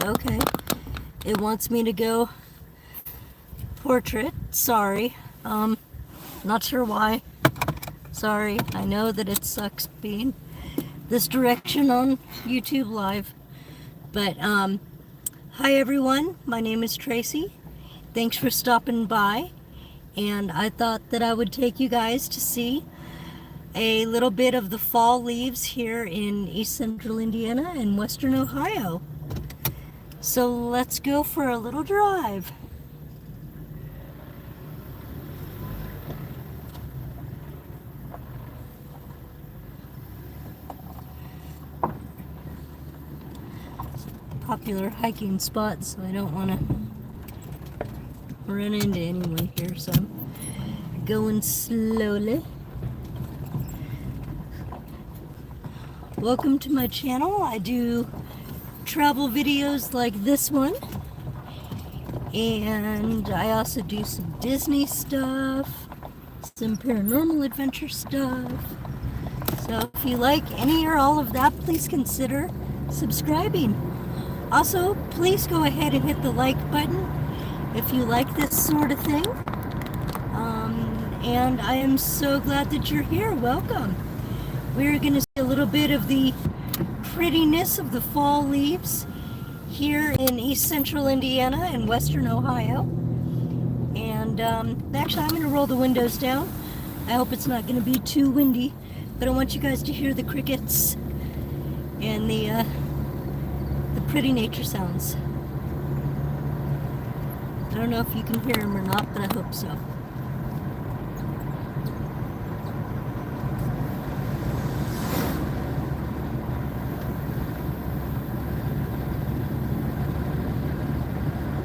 Okay. It wants me to go portrait. Sorry. Not sure why. Sorry. I know that it sucks being this direction on YouTube Live. But, hi everyone. My name is Tracy. Thanks for stopping by. And I thought that I would take you guys to see a little bit of the fall leaves here in East Central Indiana and Western Ohio. So let's go for a little drive. It's a popular hiking spot, so I don't want to run into anyone here, so I'm going slowly. Welcome to my channel. I do travel videos like this one, and I also do some Disney stuff, some paranormal adventure stuff. So if you like any or all of that, please consider subscribing. Also, please go ahead and hit the like button if you like this sort of thing. And I am so glad that you're here. Welcome. We're going to see a little bit of the prettiness of the fall leaves here in East Central Indiana and Western Ohio. And actually, I'm going to roll the windows down. I hope it's not going to be too windy, but I want you guys to hear the crickets and the pretty nature sounds. I don't know if you can hear them or not, but I hope so.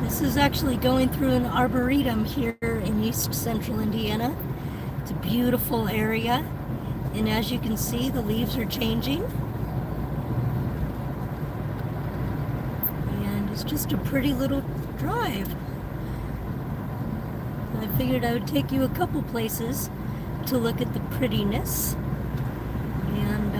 This is actually going through an arboretum here in East Central Indiana. It's a beautiful area, and as you can see, the leaves are changing. And it's just a pretty little drive. I figured I would take you a couple places to look at the prettiness. And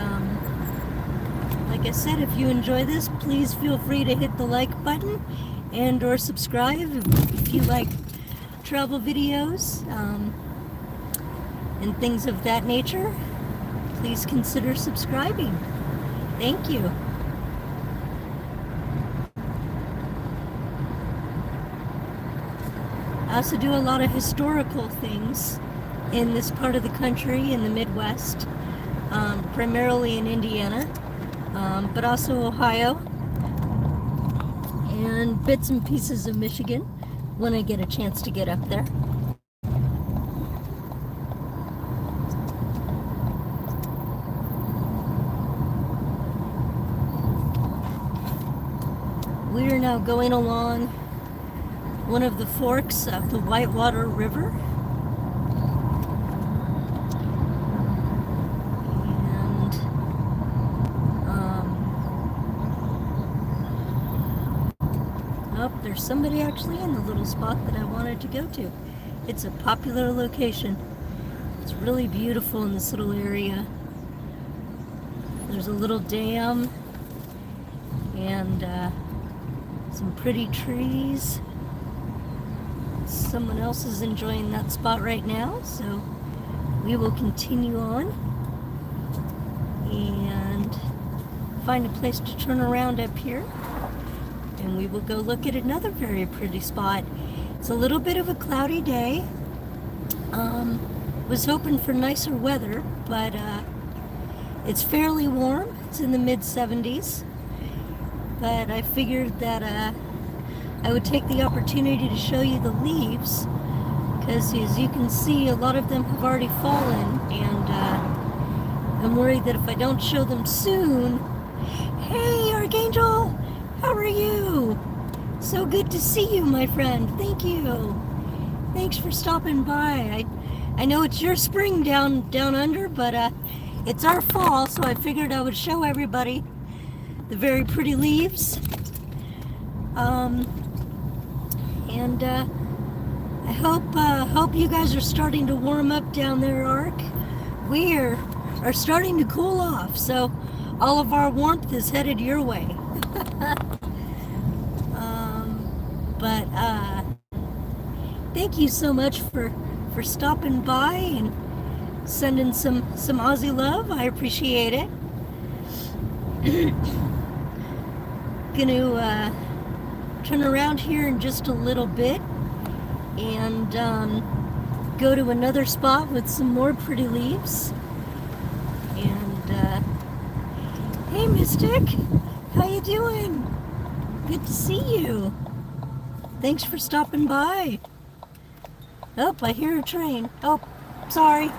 like I said, if you enjoy this, please feel free to hit the like button and or subscribe if you like travel videos and things of that nature. Please consider subscribing. Thank you. I also do a lot of historical things in this part of the country, in the Midwest, primarily in Indiana, but also Ohio, and bits and pieces of Michigan when I get a chance to get up there. We are now going along one of the forks of the Whitewater River. There's somebody actually in the little spot that I wanted to go to. It's a popular location. It's really beautiful in this little area. There's a little dam and some pretty trees. Someone else is enjoying that spot right now, so we will continue on and find a place to turn around up here. And we will go look at another very pretty spot. It's a little bit of a cloudy day. Was hoping for nicer weather, but it's fairly warm. It's in the mid-70s. But I figured that I would take the opportunity to show you the leaves, because as you can see, a lot of them have already fallen, and I'm worried that if I don't show them soon... Hey, Archangel! How are you? So good to see you, my friend. Thank you. Thanks for stopping by. I know it's your spring down under, but it's our fall, so I figured I would show everybody the very pretty leaves. And I hope you guys are starting to warm up down there, Ark. We are starting to cool off, so all of our warmth is headed your way. thank you so much for stopping by and sending some Aussie love. I appreciate it. Gonna turn around here in just a little bit and go to another spot with some more pretty leaves. And hey, Mystic, how you doing? Good to see you. Thanks for stopping by. Oh, I hear a train. Oh, sorry.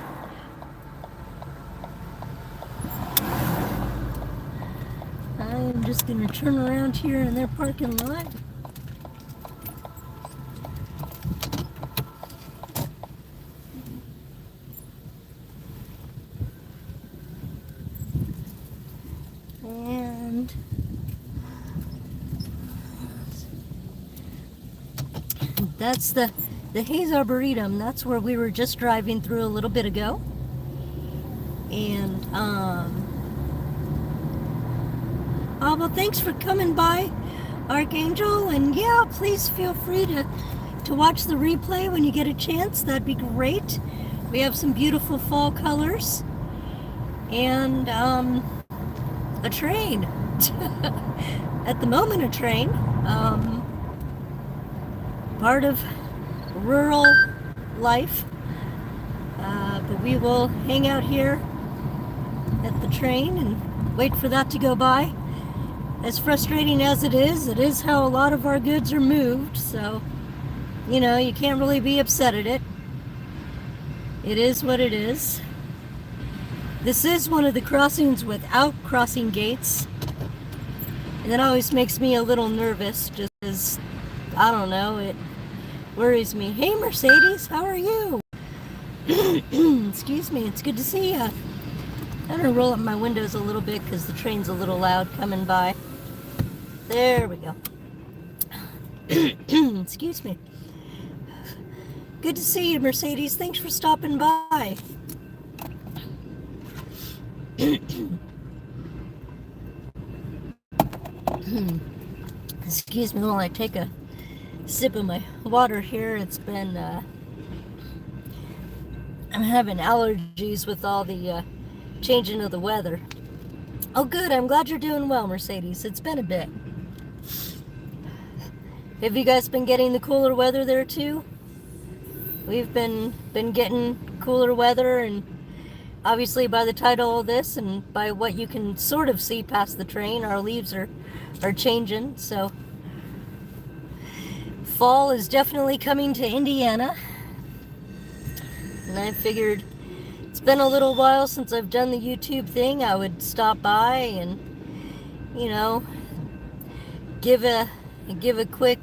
I'm just gonna turn around here in their parking lot. And that's the Hayes Arboretum. That's where we were just driving through a little bit ago. And oh, well, thanks for coming by, Archangel. And yeah, please feel free to watch the replay when you get a chance. That'd be great. We have some beautiful fall colors. And a train. At the moment, a train. Part of rural life. But we will hang out here at the train and wait for that to go by. As frustrating as it is how a lot of our goods are moved, so you know, you can't really be upset at it. It is what it is. This is one of the crossings without crossing gates, and that always makes me a little nervous, just as, I don't know, it worries me. Hey Mercedes, how are you? Excuse me, it's good to see ya. I'm gonna roll up my windows a little bit because the train's a little loud coming by. There we go. Excuse me. Good to see you, Mercedes. Thanks for stopping by. Excuse me while I take a sip of my water here. It's been, I'm having allergies with all the changing of the weather. Oh good, I'm glad you're doing well, Mercedes. It's been a bit. Have you guys been getting the cooler weather there too? We've been getting cooler weather, and obviously by the title of this and by what you can sort of see past the train, our leaves are changing, so fall is definitely coming to Indiana. And I figured it's been a little while since I've done the YouTube thing. I would stop by and, you know, give a quick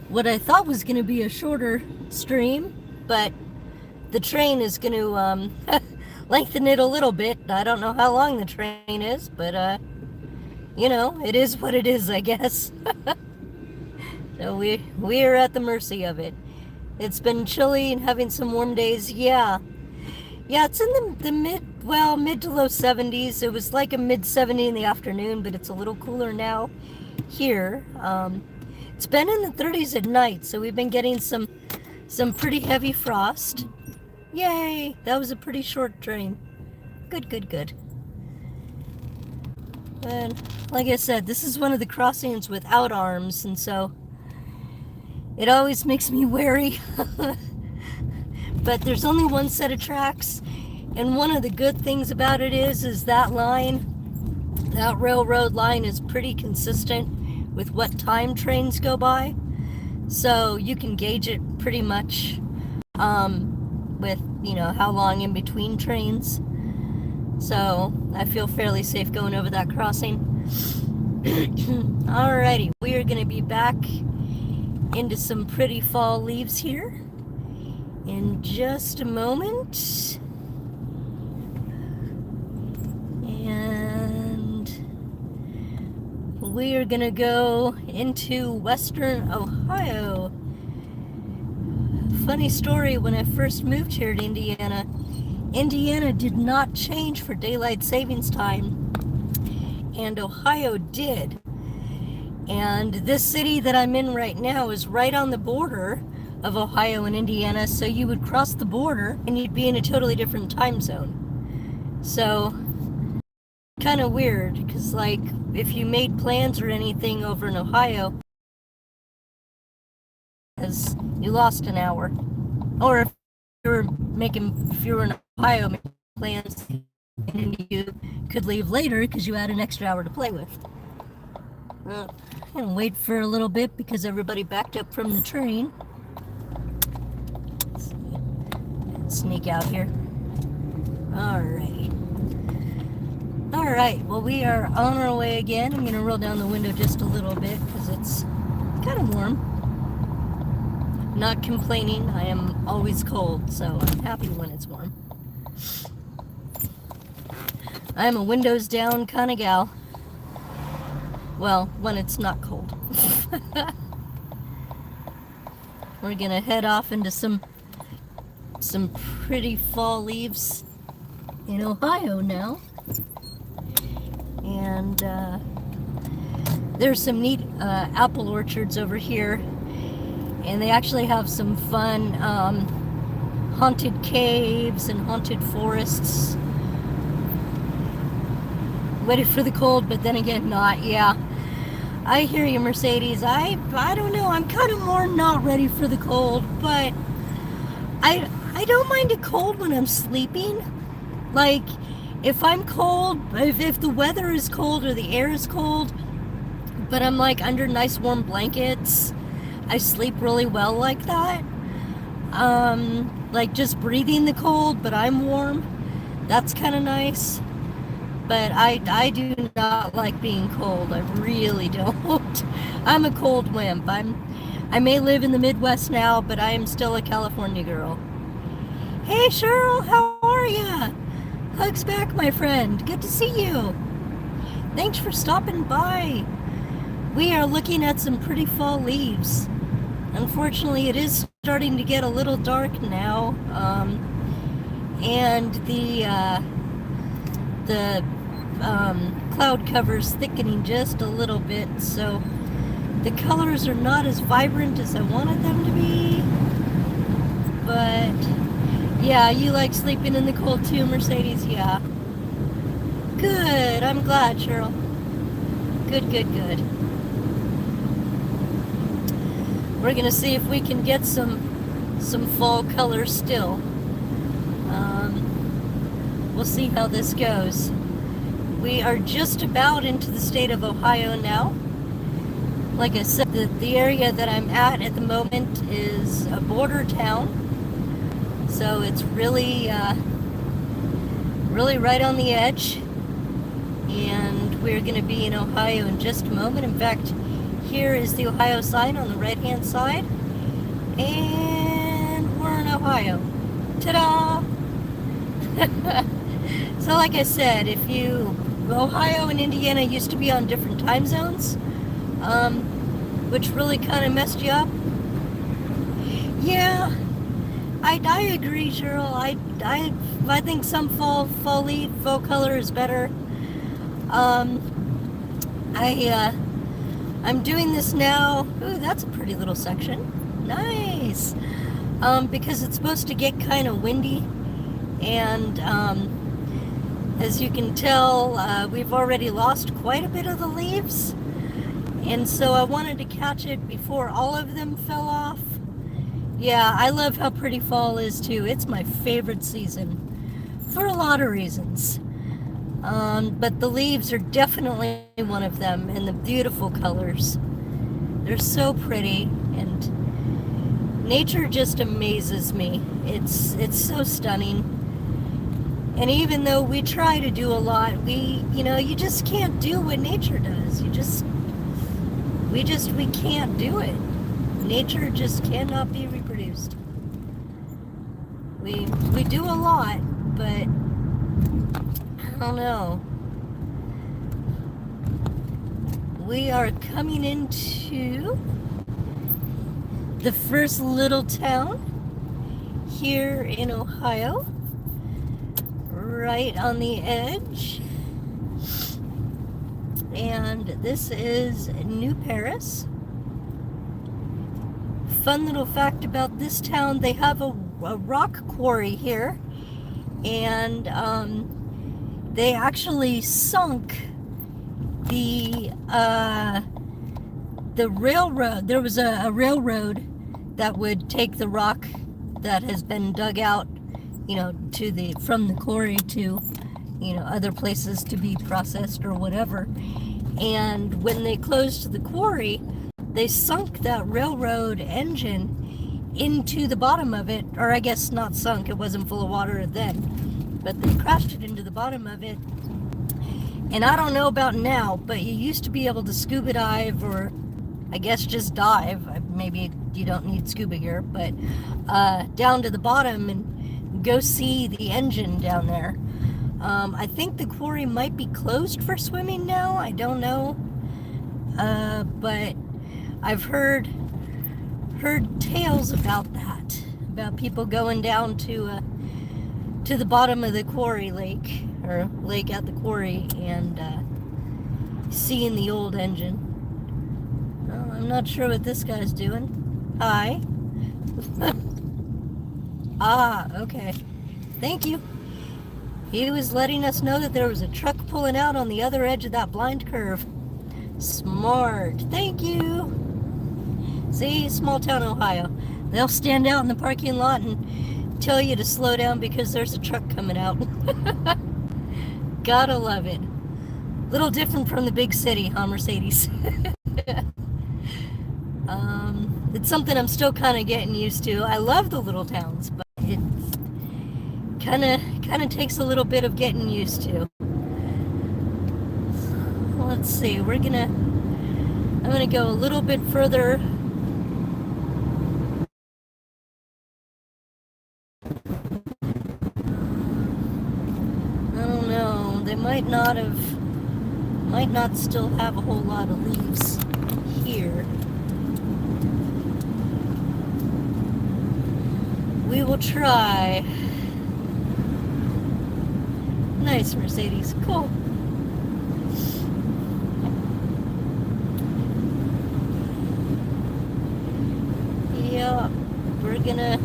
what I thought was going to be a shorter stream, but the train is going to lengthen it a little bit. I don't know how long the train is, but you know, it is what it is, I guess. So we are at the mercy of it. It's been chilly and having some warm days. Yeah, it's in the mid to low 70s. It was like a mid 70 in the afternoon, but it's a little cooler now here. It's been in the 30s at night, so we've been getting some pretty heavy frost. Yay! That was a pretty short train. Good. And like I said, this is one of the crossings without arms, and so it always makes me wary. But there's only one set of tracks, and one of the good things about it is that railroad line is pretty consistent with what time trains go by, so you can gauge it pretty much with, you know, how long in between trains. So I feel fairly safe going over that crossing. Alrighty, we are going to be back into some pretty fall leaves here in just a moment. And we are going to go into western Ohio. Funny story, when I first moved here to Indiana, Indiana did not change for daylight savings time, and Ohio did. And this city that I'm in right now is right on the border of Ohio and Indiana, so you would cross the border and you'd be in a totally different time zone. So, kind of weird, because like, if you made plans or anything over in Ohio, as you lost an hour. Or if you were in Ohio making plans and you could leave later because you had an extra hour to play with. I'm gonna wait for a little bit because everybody backed up from the train. Sneak out here. Alright, well, we are on our way again. I'm gonna roll down the window just a little bit because it's kind of warm. Not complaining, I am always cold, so I'm happy when it's warm. I'm a windows down kind of gal. Well, when it's not cold. We're gonna head off into some pretty fall leaves in Ohio now. And there's some neat apple orchards over here. And they actually have some fun haunted caves and haunted forests. Ready for the cold, but then again, not. Yeah, I hear you, Mercedes. I don't know. I'm kind of more not ready for the cold, but I don't mind it cold when I'm sleeping. Like, if I'm cold, if the weather is cold or the air is cold, but I'm like under nice warm blankets, I sleep really well like that. Like just breathing the cold, but I'm warm. That's kind of nice. But I do not like being cold. I really don't. I'm a cold wimp. I may live in the Midwest now, but I am still a California girl. Hey Cheryl, how are ya? Hugs back, my friend. Good to see you. Thanks for stopping by. We are looking at some pretty fall leaves. Unfortunately, it is starting to get a little dark now, and the cloud cover's thickening just a little bit, so the colors are not as vibrant as I wanted them to be. But yeah, you like sleeping in the cold too, Mercedes? Yeah. Good. I'm glad, Cheryl. Good. We're gonna see if we can get some fall colors still. We'll see how this goes. We are just about into the state of Ohio now. Like I said, the area that I'm at the moment is a border town. So it's really right on the edge. And we're going to be in Ohio in just a moment. In fact, here is the Ohio sign on the right-hand side. And we're in Ohio. Ta-da! So like I said, Ohio and Indiana used to be on different time zones, which really kind of messed you up. Yeah, I agree, Cheryl. I think some fall color is better. I'm doing this now. Ooh, that's a pretty little section. Nice. Because it's supposed to get kind of windy, and as you can tell, we've already lost quite a bit of the leaves, and so I wanted to catch it before all of them fell off. Yeah, I love how pretty fall is too. It's my favorite season for a lot of reasons. But the leaves are definitely one of them, and the beautiful colors. They're so pretty, and nature just amazes me. It's so stunning. And even though we try to do a lot, you just can't do what nature does. We can't do it. Nature just cannot be reproduced. We do a lot, but I don't know. We are coming into the first little town here in Ohio, right on the edge. And this is New Paris. fun little fact about this town, they have a rock quarry here, and they actually sunk the railroad. There was a railroad that would take the rock that has been dug out, you know, from the quarry to, you know, other places to be processed or whatever. And when they closed the quarry, they sunk that railroad engine into the bottom of it, or I guess not sunk, it wasn't full of water then, but they crashed it into the bottom of it. And I don't know about now, but you used to be able to scuba dive, or I guess just dive, maybe you don't need scuba gear, but down to the bottom and go see the engine down there. I think the quarry might be closed for swimming now, I don't know, but I've heard tales about that, about people going down to the bottom of the quarry lake, or lake at the quarry, and seeing the old engine. Well, I'm not sure what this guy's doing. Hi. Ah, okay. Thank you. He was letting us know that there was a truck pulling out on the other edge of that blind curve. Smart. Thank you. See, small town Ohio. They'll stand out in the parking lot and tell you to slow down because there's a truck coming out. Gotta love it. Little different from the big city, huh, Mercedes? It's something I'm still kind of getting used to. I love the little towns, but it kind of takes a little bit of getting used to. Let's see. I'm gonna go a little bit further. I don't know. They might not still have a whole lot of leaves here. We will try. Nice, Mercedes. Cool. Yeah, we're gonna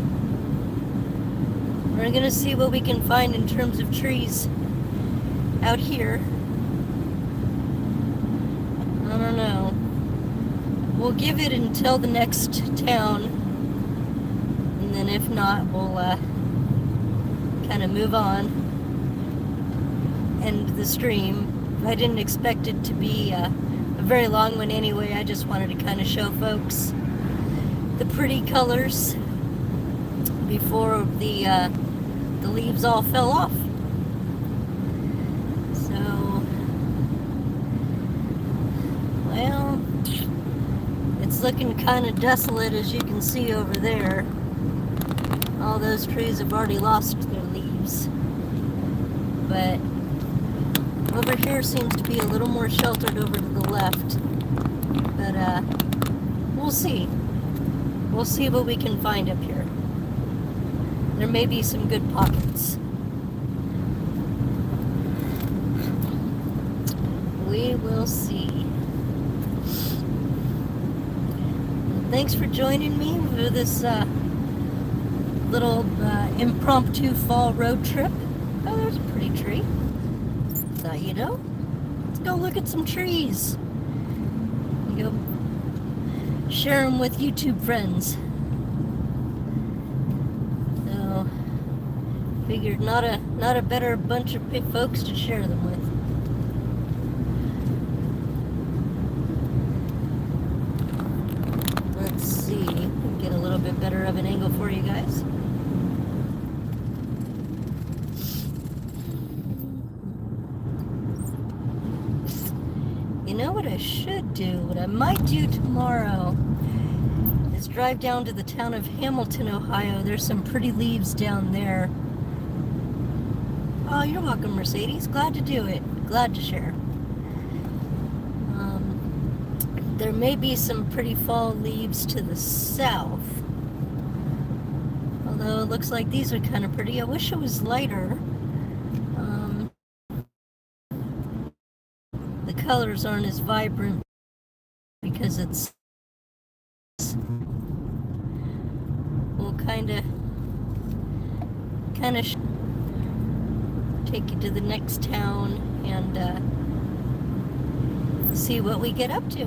see what we can find in terms of trees out here. I don't know. We'll give it until the next town, and then if not, we'll kind of move on, end the stream. I didn't expect it to be a very long one anyway. I just wanted to kind of show folks the pretty colors before the leaves all fell off. So, well, it's looking kind of desolate, as you can see over there. All those trees have already lost their leaves. But over here seems to be a little more sheltered over to the left. But we'll see. We'll see what we can find up here. There may be some good pockets. We will see. Thanks for joining me for this little impromptu fall road trip. Oh, there's a pretty tree. Thought you know. Let's go look at some trees. Go share them with YouTube friends. So, figured not a better bunch of folks to share them with. Let's see, get a little bit better of an angle for you guys. You know what I should do, what I might do tomorrow, is drive down to the town of Hamilton, Ohio. There's some pretty leaves down there. Oh, you're welcome, Mercedes. Glad to do it. Glad to share. There may be some pretty fall leaves to the south. Although it looks like these are kind of pretty. I wish it was lighter. The colors aren't as vibrant because it's kind of take you to the next town and see what we get up to.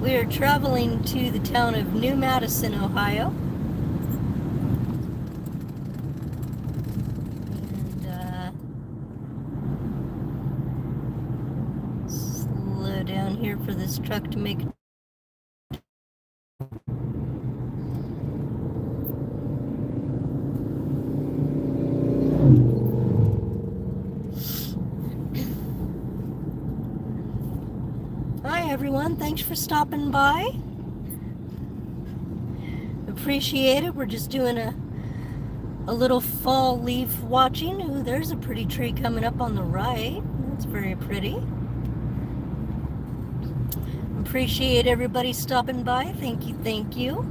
We are traveling to the town of New Madison, Ohio. And slow down here for this truck to make. Hi everyone, thanks for stopping by. Appreciate it. We're just doing a little fall leaf watching. Ooh, there's a pretty tree coming up on the right. That's very pretty. Appreciate everybody stopping by. Thank you, thank you.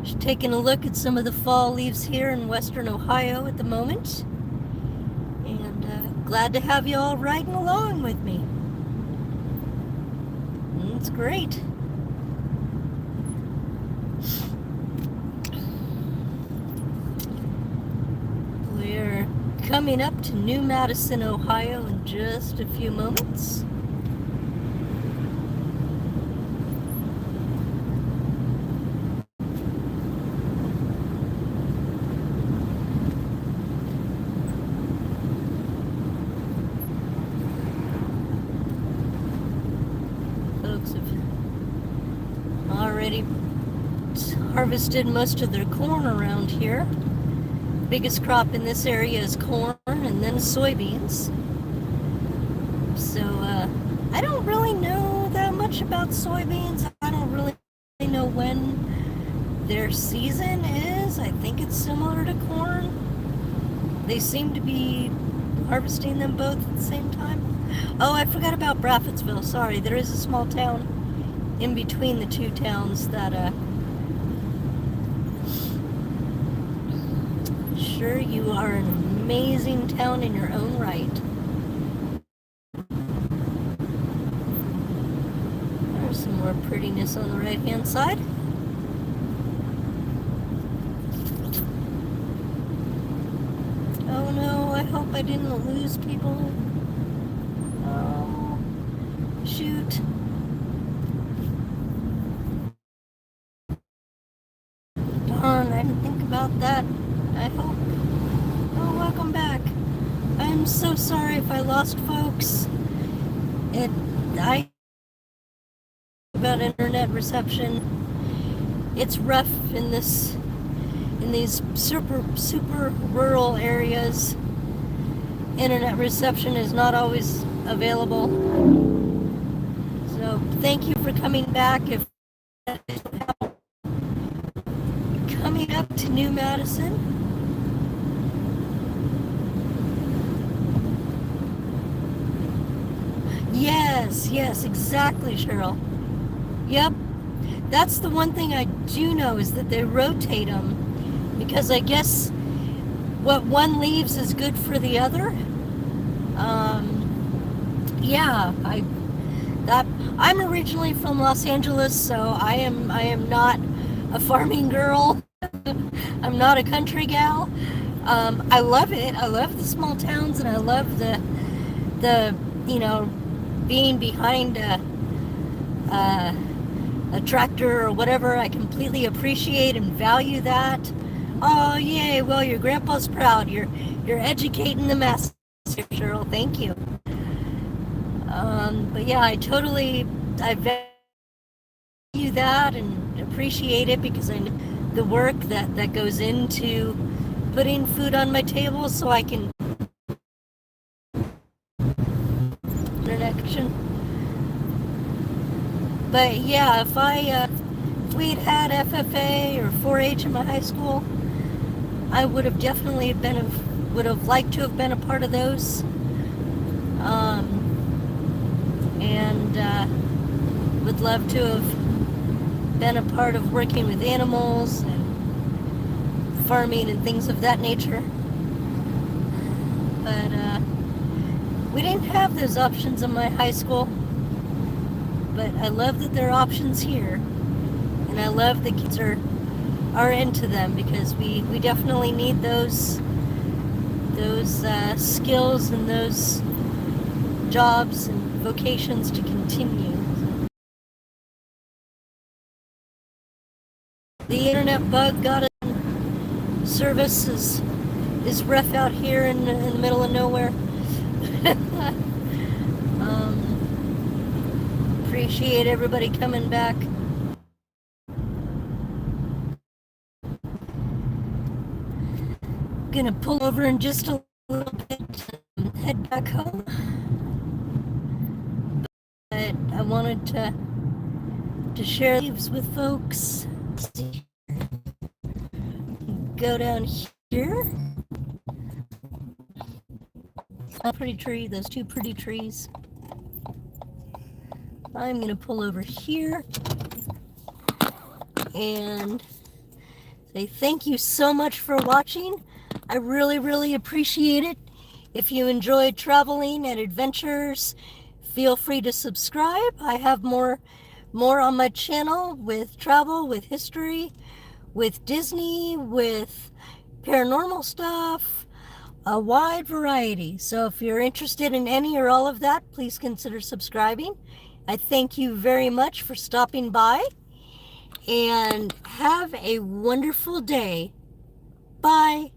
Just taking a look at some of the fall leaves here in western Ohio at the moment. And glad to have you all riding along with me. It's great. We're coming up to New Madison, Ohio in just a few moments. Already harvested most of their corn around here. Biggest crop in this area is corn and then soybeans. So I don't really know that much about soybeans. I don't really know when their season is. I think it's similar to corn. They seem to be harvesting them both at the same time. Oh, I forgot about Braffittsville. Sorry, there is a small town in between the two towns that sure, you are an amazing town in your own right. There's some more prettiness on the right hand side. Oh no, I hope I didn't lose people. Oh, shoot. Darn, I didn't think about that. I hope. Oh, welcome back. I'm so sorry if I lost folks. About internet reception. It's rough in these super rural areas. Internet reception is not always available. So thank you for coming back. If coming up to New Madison. Yes, exactly, Cheryl. Yep. That's the one thing I do know is that they rotate them because I guess what one leaves is good for the other. Yeah, I'm originally from Los Angeles, so I am not a farming girl. I'm not a country gal. I love it. I love the small towns, and I love the being behind a tractor or whatever. I completely appreciate and value that. Oh, yay. Well, your grandpa's proud. You're educating the masses, Cheryl. Thank you. But yeah, I value that and appreciate it because I know the work that goes into putting food on my table so I can internet connection. But yeah, if we'd had FFA or 4-H in my high school, I would have definitely would have liked to have been a part of those. And would love to have been a part of working with animals and farming and things of that nature. But we didn't have those options in my high school. But I love that there are options here. And I love the kids are are into them, because we definitely need those skills and those jobs and vocations to continue. The internet bug got it. Service is rough out here in the middle of nowhere. Appreciate everybody coming back. Gonna pull over in just a little bit and head back home. But I wanted to share these with folks. Go down here. A pretty tree, those two pretty trees. I'm gonna pull over here and say thank you so much for watching. I really appreciate it. If you enjoyed traveling and adventures, feel free to subscribe. I have more on my channel with travel, with history, with Disney, with paranormal stuff, a wide variety. So if you're interested in any or all of that, please consider subscribing. I thank you very much for stopping by, and have a wonderful day. Bye.